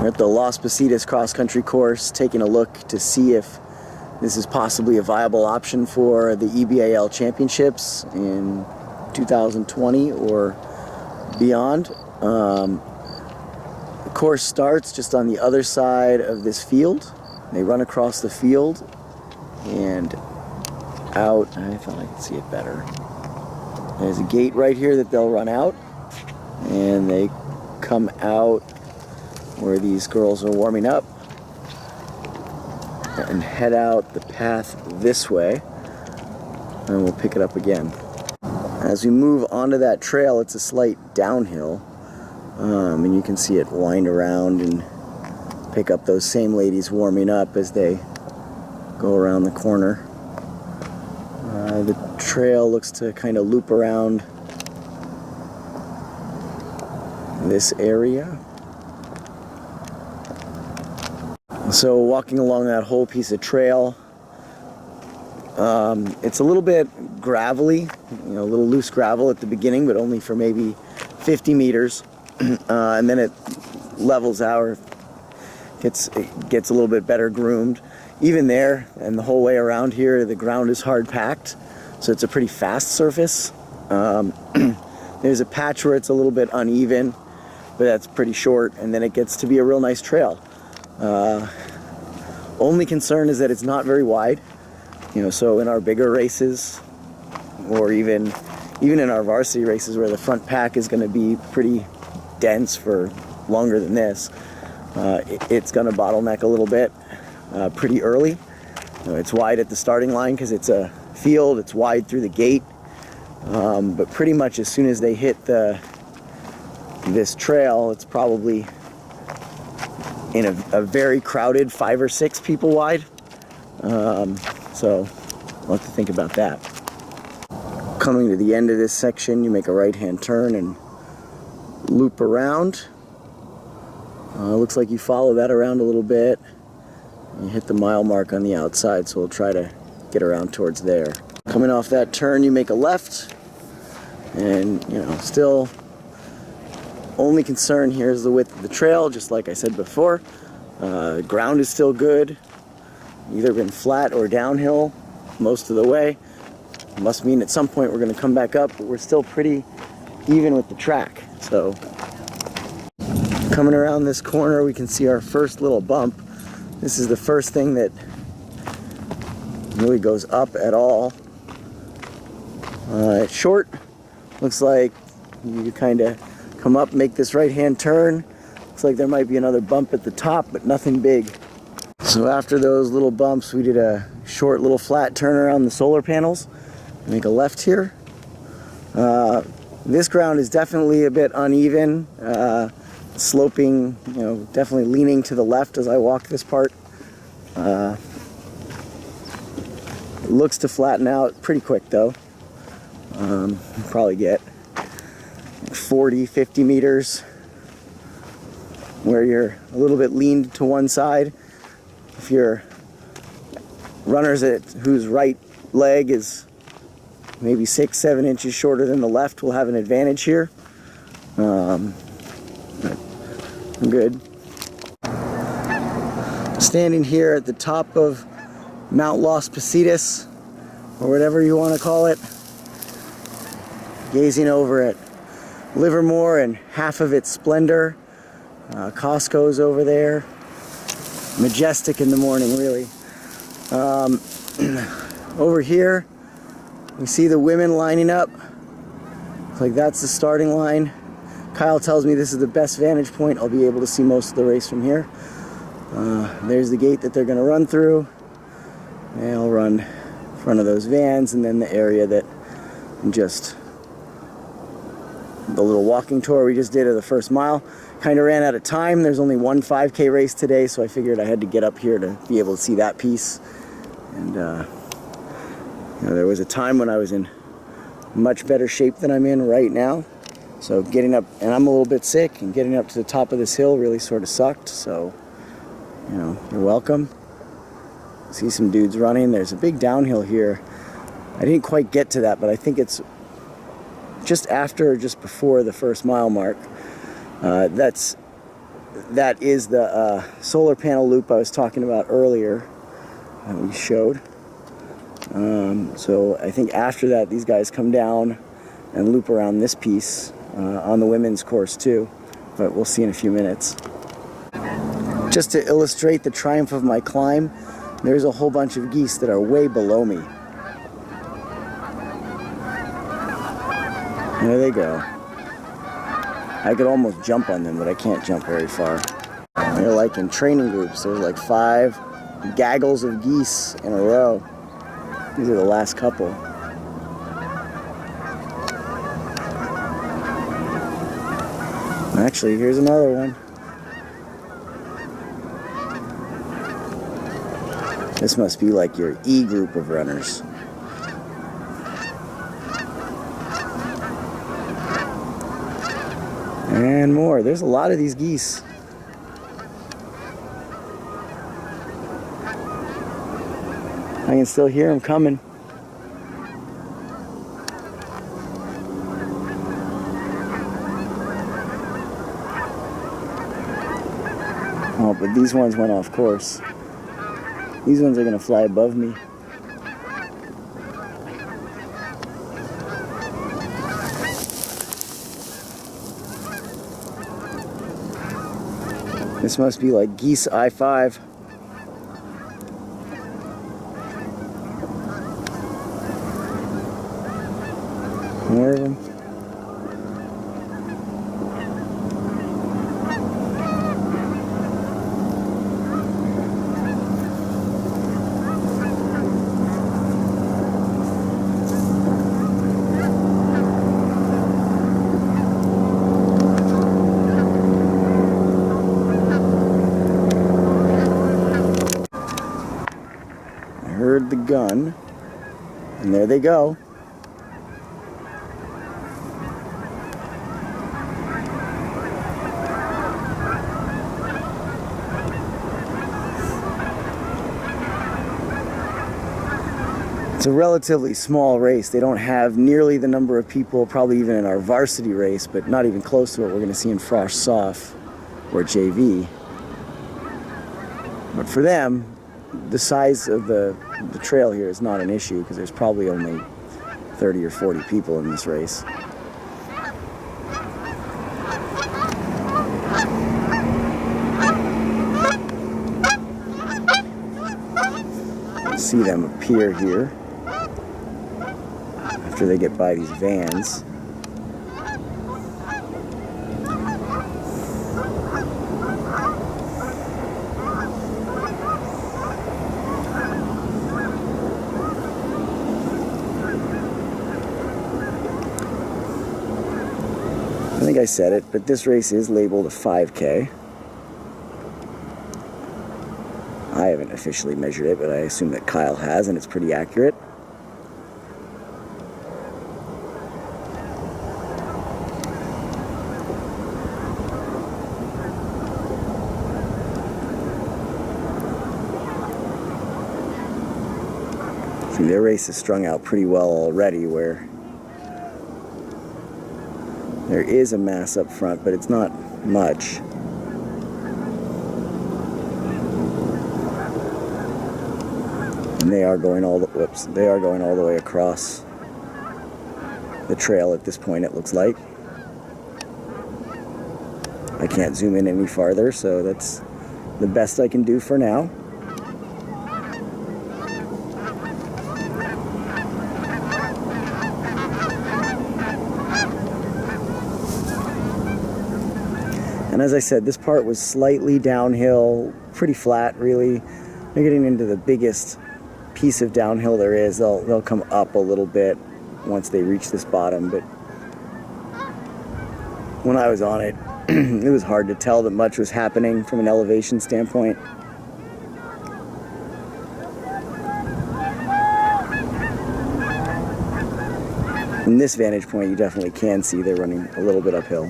We're at the Los Positas cross-country course, taking a look to see if this is possibly a viable option for the EBAL championships in 2020 or beyond. The course starts just on the other side of this field. They run across the field and out. I thought I could see it better. There's a gate right here that they'll run out, and they come out where these girls are warming up and head out the path this way, and we'll pick it up again. As we move onto that trail, it's a slight downhill, and you can see it wind around and pick up those same ladies warming up as they go around the corner. The trail looks to kind of loop around this area. So walking along that whole piece of trail, it's a little bit gravelly, a little loose gravel at the beginning, but only for maybe 50 meters, and then it levels out, it gets a little bit better groomed. Even there, and the whole way around here, the ground is hard packed, so it's a pretty fast surface. There's a patch where it's a little bit uneven, but that's pretty short, and then it gets to be a real nice trail. Only concern is that it's not very wide, so in our bigger races, or even in our varsity races where the front pack is going to be pretty dense for longer than this, it's going to bottleneck a little bit pretty early. It's wide at the starting line because it's a field, it's wide through the gate, but pretty much as soon as they hit this trail, it's probably in a very crowded 5 or 6 people wide. So we'll have to think about that. Coming to the end of this section, you make a right-hand turn and loop around. Looks like you follow that around a little bit. You hit the mile mark on the outside, so we'll try to get around towards there. Coming off that turn, you make a left, and still only concern here is the width of the trail, just like I said before. Ground is still good, either been flat or downhill most of the way. Must mean at some point we're going to come back up, but we're still pretty even with the track. So coming around this corner, we can see our first little bump. This is the first thing that really goes up at all. It's short. Looks like you kind of come up, make this right-hand turn. Looks like there might be another bump at the top, but nothing big. So after those little bumps, we did a short little flat turn around the solar panels. Make a left here. This ground is definitely a bit uneven. Sloping, definitely leaning to the left as I walk this part. It looks to flatten out pretty quick though. Probably get 40, 50 meters where you're a little bit leaned to one side. If your runners whose right leg is maybe 6-7 inches shorter than the left will have an advantage here. I'm good. Standing here at the top of Mount Los Positas, or whatever you want to call it, gazing over at Livermore and half of its splendor. Costco's over there. Majestic in the morning, really. Over here, we see the women lining up. Looks like that's the starting line. Kyle tells me this is the best vantage point. I'll be able to see most of the race from here. There's the gate that they're going to run through. They'll run in front of those vans, and then the area that just the little walking tour we just did of the first mile. Kind of ran out of time. There's only one 5K race today, so I figured I had to get up here to be able to see that piece. And there was a time when I was in much better shape than I'm in right now. So getting up, and I'm a little bit sick, and getting up to the top of this hill really sort of sucked. So, you're welcome. See some dudes running. There's a big downhill here. I didn't quite get to that, but I think it's just after or just before the first mile mark. That's that is the solar panel loop I was talking about earlier that we showed. So I think after that these guys come down and loop around this piece on the women's course too, but we'll see in a few minutes. Just to illustrate the triumph of my climb, there's a whole bunch of geese that are way below me. There they go. I could almost jump on them, but I can't jump very far. They're like in training groups. There's like 5 gaggles of geese in a row. These are the last couple. Actually, here's another one. This must be like your E group of runners. And more. There's a lot of these geese. I can still hear them coming. Oh, but these ones went off course. These ones are going to fly above me. This must be like geese I-5. More of them. Heard the gun, and there they go. It's a relatively small race. They don't have nearly the number of people, probably even in our varsity race, but not even close to what we're going to see in Frosh Soft or JV. But for them, the size of the trail here is not an issue because there's probably only 30 or 40 people in this race. See them appear here after they get by these vans. I think I said it, but this race is labeled a 5K. I haven't officially measured it, but I assume that Kyle has, and it's pretty accurate. See, their race is strung out pretty well already, where there is a mass up front, but it's not much. And they are going all the way across the trail at this point, it looks like. I can't zoom in any farther, so that's the best I can do for now. And as I said, this part was slightly downhill, pretty flat really. They're getting into the biggest piece of downhill there is. They'll come up a little bit once they reach this bottom, but when I was on it, it was hard to tell that much was happening from an elevation standpoint. From this vantage point, you definitely can see they're running a little bit uphill.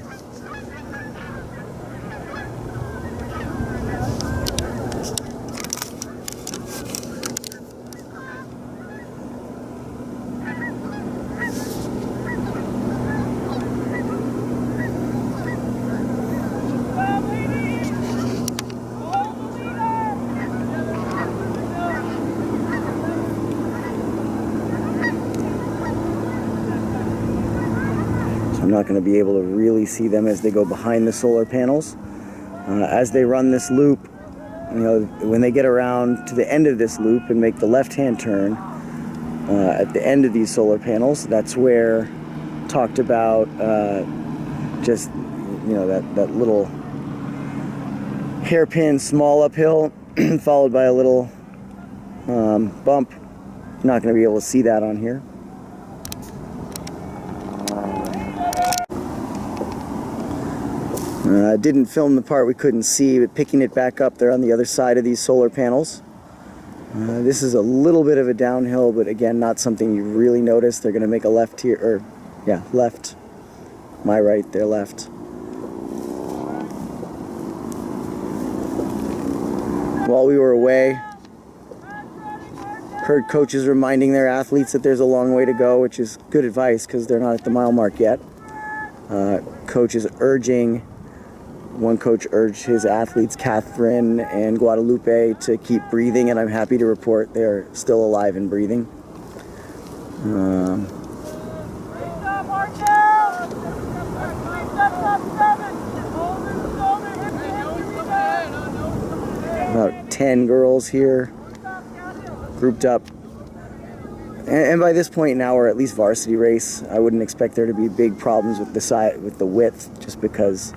I'm not going to be able to really see them as they go behind the solar panels. As they run this loop, you know, when they get around to the end of this loop and make the left-hand turn, at the end of these solar panels, that's where talked about just, you know, that little hairpin small uphill followed by a little bump. Not going to be able to see that on here. Didn't film the part we couldn't see, but picking it back up there on the other side of these solar panels. This is a little bit of a downhill, but again, not something you really notice. They're going to make a left here, or yeah, left. My right, their left. While we were away, heard coaches reminding their athletes that there's a long way to go, which is good advice because they're not at the mile mark yet. One coach urged his athletes, Catherine and Guadalupe, to keep breathing, and I'm happy to report they're still alive and breathing. About 10 girls here, grouped up. And by this point now, we're at least varsity race. I wouldn't expect there to be big problems with the width, just because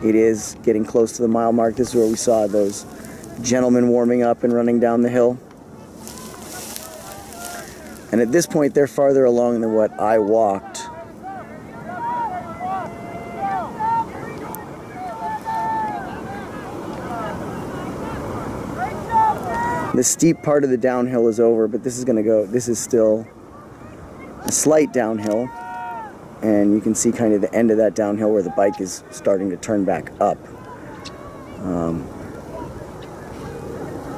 it is getting close to the mile mark. This is where we saw those gentlemen warming up and running down the hill. And at this point, they're farther along than what I walked. The steep part of the downhill is over, but this is still a slight downhill. And you can see kind of the end of that downhill where the bike is starting to turn back up.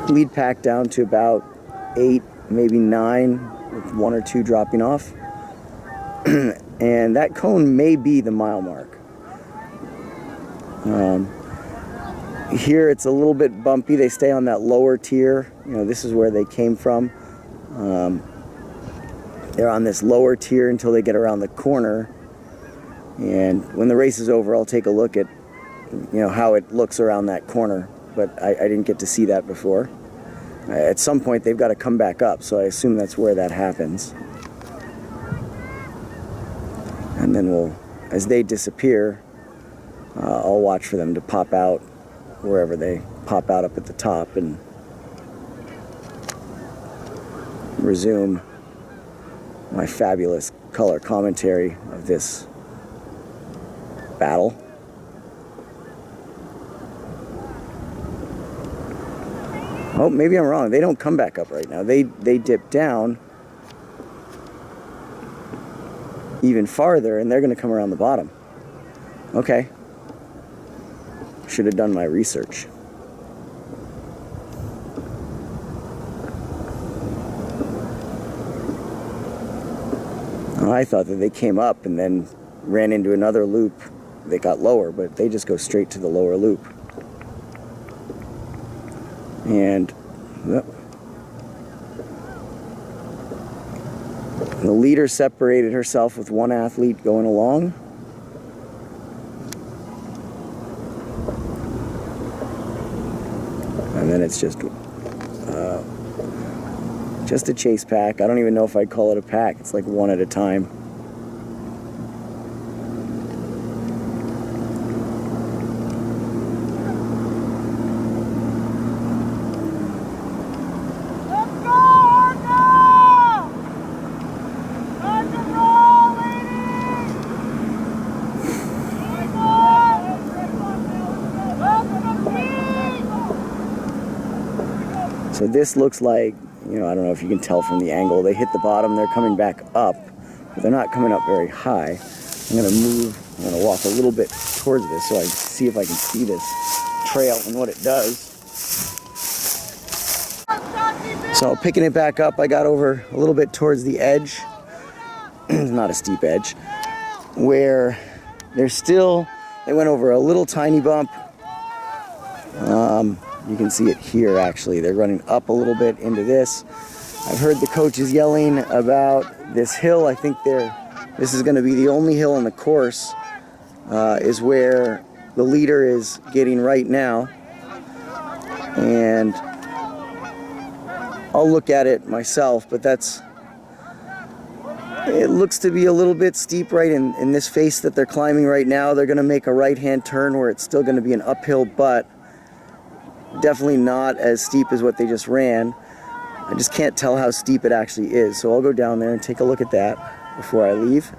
Lead pack down to about 8, maybe 9, with 1 or 2 dropping off. And that cone may be the mile mark. Here it's a little bit bumpy. They stay on that lower tier. You know, this is where they came from. They're on this lower tier until they get around the corner. And when the race is over, I'll take a look at, you know, how it looks around that corner. But I didn't get to see that before. At some point, they've got to come back up, so I assume that's where that happens. And then as they disappear, I'll watch for them to pop out wherever they pop out up at the top and resume my fabulous color commentary of this battle. Oh, maybe I'm wrong. They don't come back up right now. They dip down even farther, and they're going to come around the bottom. Okay. Should have done my research. I thought that they came up and then ran into another loop. They got lower, but they just go straight to the lower loop. And the leader separated herself with one athlete going along. And then it's just a chase pack. I don't even know if I'd call it a pack. It's like one at a time. So this looks like, you know, I don't know if you can tell from the angle, they hit the bottom, they're coming back up, but they're not coming up very high. I'm going to walk a little bit towards this so I can see if I can see this trail and what it does. So picking it back up, I got over a little bit towards the edge, not a steep edge, where they went over a little tiny bump. You can see it here, actually. They're running up a little bit into this. I've heard the coaches yelling about this hill. I think they're This is going to be the only hill on the course, is where the leader is getting right now. And I'll look at it myself, but it looks to be a little bit steep right in this face that they're climbing right now. They're going to make a right-hand turn where it's still going to be an uphill, but definitely not as steep as what they just ran. I just can't tell how steep it actually is, so I'll go down there and take a look at that before I leave.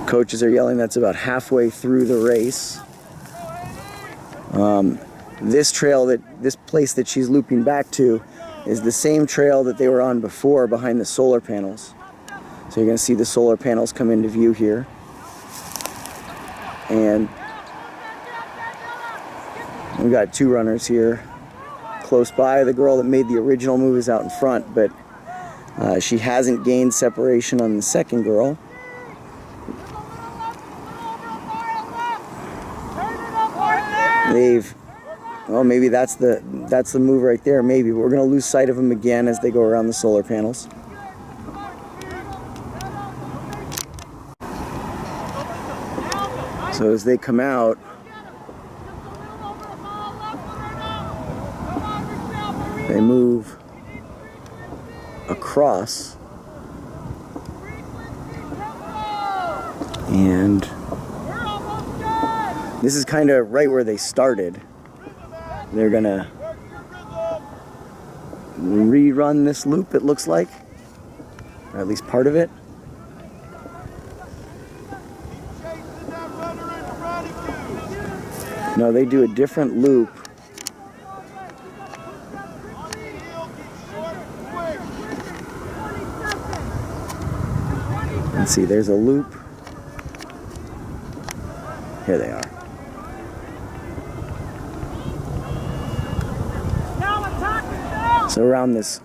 Coaches are yelling that's about halfway through the race. This place that she's looping back to is the same trail that they were on before behind the solar panels. So you're going to see the solar panels come into view here. And we got two runners here close by. The girl that made the original move is out in front, but she hasn't gained separation on the second girl. Well, maybe that's the move right there, maybe. But we're going to lose sight of them again as they go around the solar panels. So as they come out, they move across, and this is kind of right where they started. They're gonna rerun this loop, it looks like, or at least part of it. No, they do a different loop. Let's see, there's a loop. Here they are. So around this,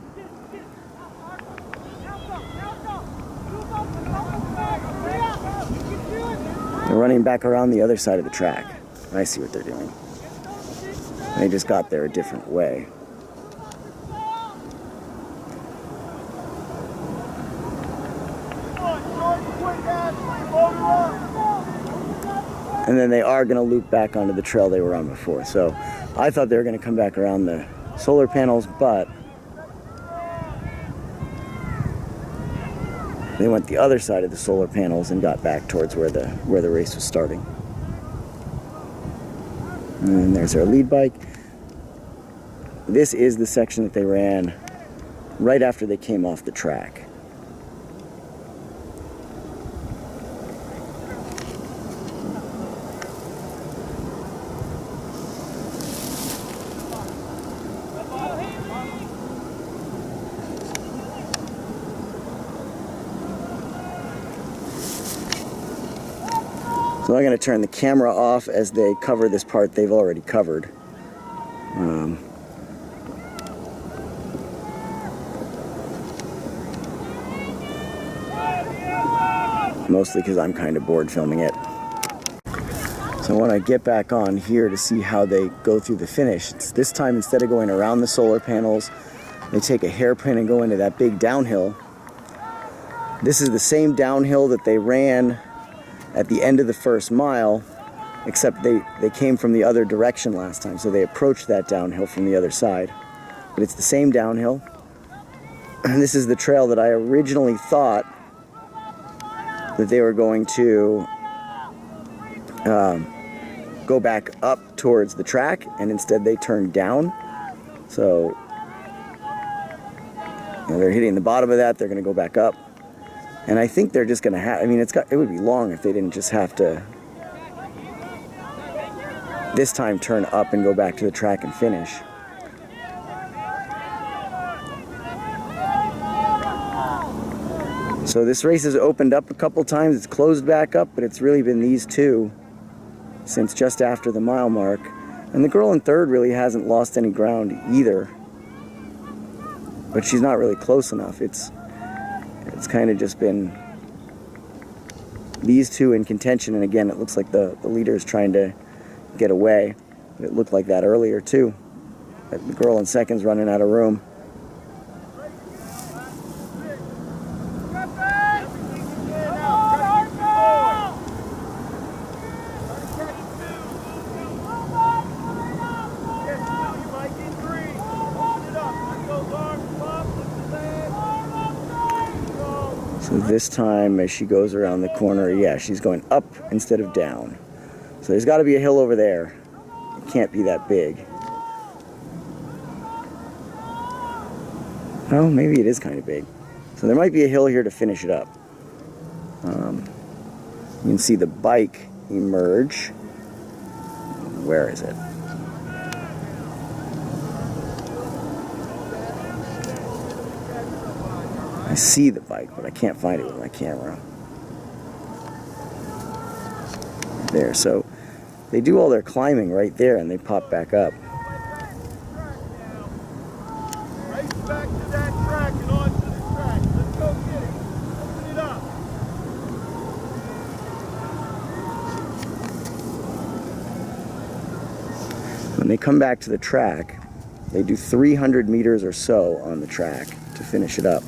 they're running back around the other side of the track. I see what they're doing. They just got there a different way. And then they are going to loop back onto the trail they were on before. So I thought they were going to come back around the solar panels, but they went the other side of the solar panels and got back towards where the race was starting. And then there's their lead bike. This is the section that they ran right after they came off the track. So I'm going to turn the camera off as they cover this part they've already covered. Mostly because I'm kind of bored filming it. So I want to get back on here to see how they go through the finish. This time, instead of going around the solar panels, they take a hairpin and go into that big downhill. This is the same downhill that they ran at the end of the first mile, except they came from the other direction last time, so they approached that downhill from the other side. But it's the same downhill. And this is the trail that I originally thought that they were going to go back up towards the track, and instead they turned down. So they're hitting the bottom of that, they're going to go back up. And I think they're just going to have, I mean, it would be long if they didn't just have to this time turn up and go back to the track and finish. So this race has opened up a couple times, it's closed back up, but it's really been these two since just after the mile mark. And the girl in third really hasn't lost any ground either, but she's not really close enough. It's kind of just been these two in contention, and again it looks like the leader is trying to get away. It looked like that earlier too. The girl in second's running out of room. So this time as she goes around the corner, yeah, she's going up instead of down. So there's got to be a hill over there. It can't be that big. Oh, maybe it is kind of big. So there might be a hill here to finish it up. You can see the bike emerge. Where is it? I see the bike, but I can't find it with my camera. There, so they do all their climbing right there and they pop back up. Race back to that track and onto the track. Let's go get it. Open it up. When they come back to the track, they do 300 meters or so on the track to finish it up.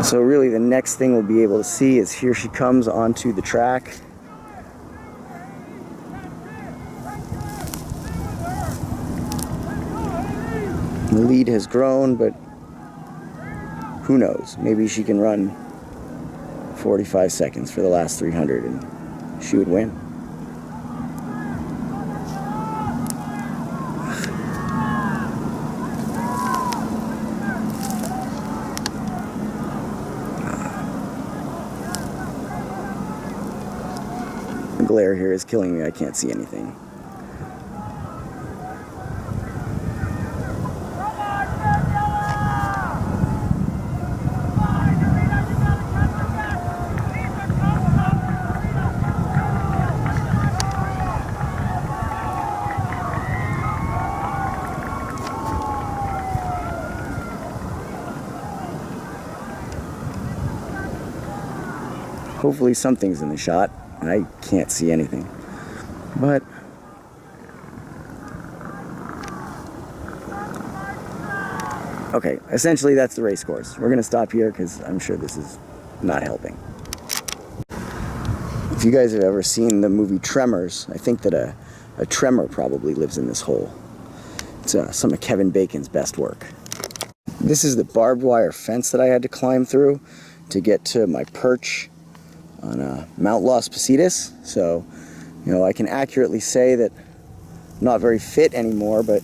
So really the next thing we'll be able to see is here she comes onto the track. The lead has grown, but who knows? Maybe she can run 45 seconds for the last 300 and she would win. The glare here is killing me. I can't see anything. Hopefully something's in the shot. I can't see anything. But okay, essentially that's the race course. We're gonna stop here because I'm sure this is not helping. If you guys have ever seen the movie Tremors, I think that a tremor probably lives in this hole. It's some of Kevin Bacon's best work. This is the barbed wire fence that I had to climb through to get to my perch on Mount Los Positas. So, you know, I can accurately say that I'm not very fit anymore, but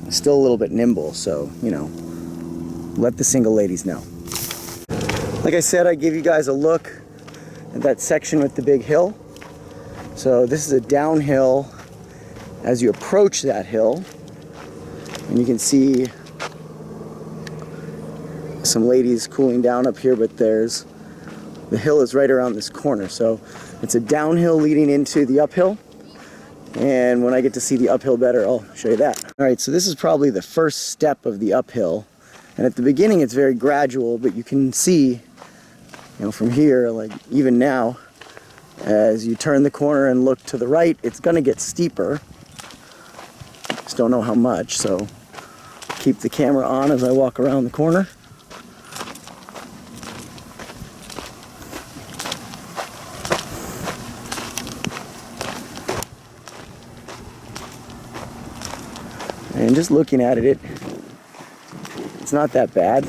I'm still a little bit nimble. So, you know, let the single ladies know. Like I said, I gave you guys a look at that section with the big hill. So this is a downhill as you approach that hill. And you can see some ladies cooling down up here, but the hill is right around this corner. So it's a downhill leading into the uphill. And when I get to see the uphill better, I'll show you that. All right, so this is probably the first step of the uphill. And at the beginning, it's very gradual, but you can see, you know, from here, like even now, as you turn the corner and look to the right, it's gonna get steeper. Just don't know how much, so keep the camera on as I walk around the corner. And just looking at it, it's not that bad.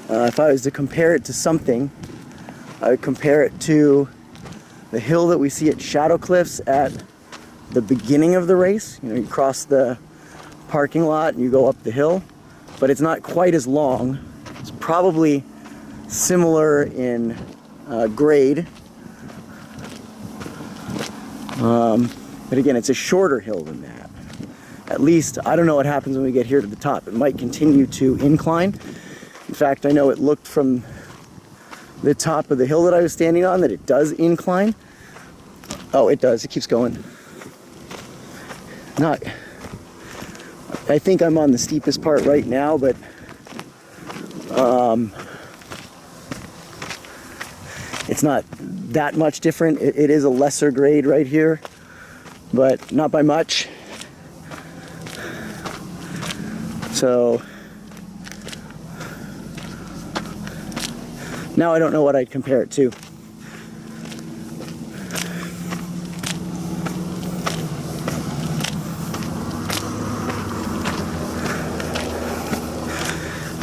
If I was to compare it to something, I would compare it to the hill that we see at Shadow Cliffs at the beginning of the race. You know, you cross the parking lot and you go up the hill, but it's not quite as long. It's probably similar in grade. But again, it's a shorter hill than that. At least, I don't know what happens when we get here to the top. It might continue to incline. In fact, I know it looked from the top of the hill that I was standing on that it does incline. Oh, it does. It keeps going. Not, I think I'm on the steepest part right now, but it's not that much different. It is a lesser grade right here, but not by much. So now I don't know what I'd compare it to.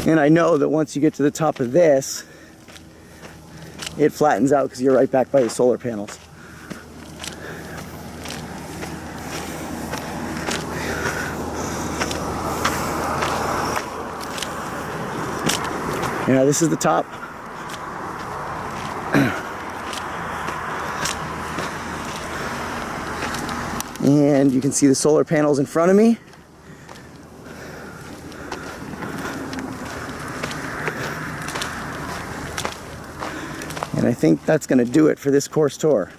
And I know that once you get to the top of this, it flattens out because you're right back by the solar panels. Yeah, this is the top. And you can see the solar panels in front of me. And I think that's going to do it for this course tour.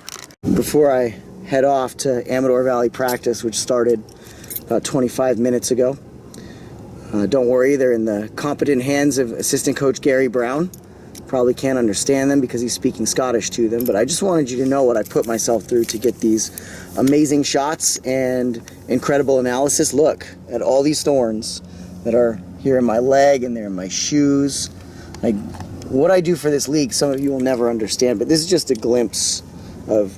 Before I head off to Amador Valley practice, which started about 25 minutes ago, don't worry, they're in the competent hands of assistant coach Gary Brown. Probably can't understand them because he's speaking Scottish to them, but I just wanted you to know what I put myself through to get these amazing shots and incredible analysis. Look at all these thorns that are here in my leg and they're in my shoes. Like, what I do for this league, some of you will never understand, but this is just a glimpse of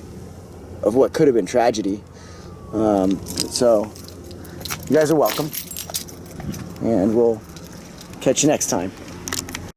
what could have been tragedy. So you guys are welcome, and we'll catch you next time.